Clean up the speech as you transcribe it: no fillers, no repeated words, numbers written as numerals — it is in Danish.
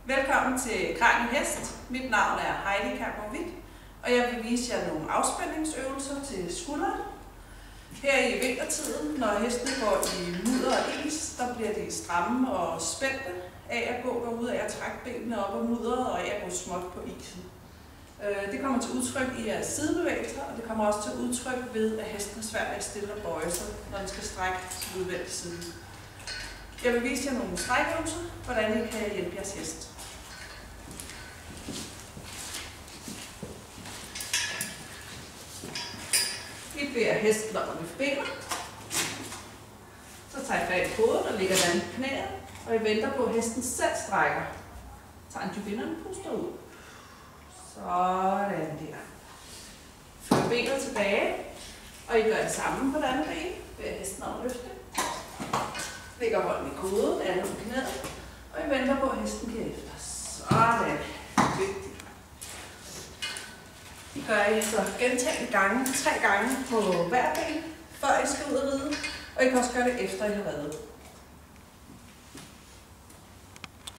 Velkommen til Kranium Hest. Mit navn er Heidi Kærgaard-Hvidt, og jeg vil vise jer nogle afspændingsøvelser til skulderen. Her i vintertiden, når hestene går i mudder og is, der bliver de stramme og spændte af at gå derude, af at trække benene op af mudderet og af at gå småt på isen. Det kommer til udtryk i jeres sidebevægelser, og det kommer også til udtryk ved, at hesten er svært at stille og bøje sig, når den skal strække til udvendig side. Jeg vil vise jer nogle strækøvelser, hvordan I kan hjælpe jeres hest. Vi beder hesten om at løfte benene. Så tager I fat i hovedet og lægger den i knæet, og I venter på, at hesten selv strækker. Tager en dyb indånding, puster ud. Sådan der. Fører benet tilbage, og I gør det samme på det andet ben. Beder hesten om at løfte. Lægger hånden i koden, andet på knæet, og I venter på, at hesten kan efter. Sådan. Vigtigt. I gør I så gentagne gange, 3 gange på hver ben, før I skal ud og ride, og I kan også gøre det efter I har redet.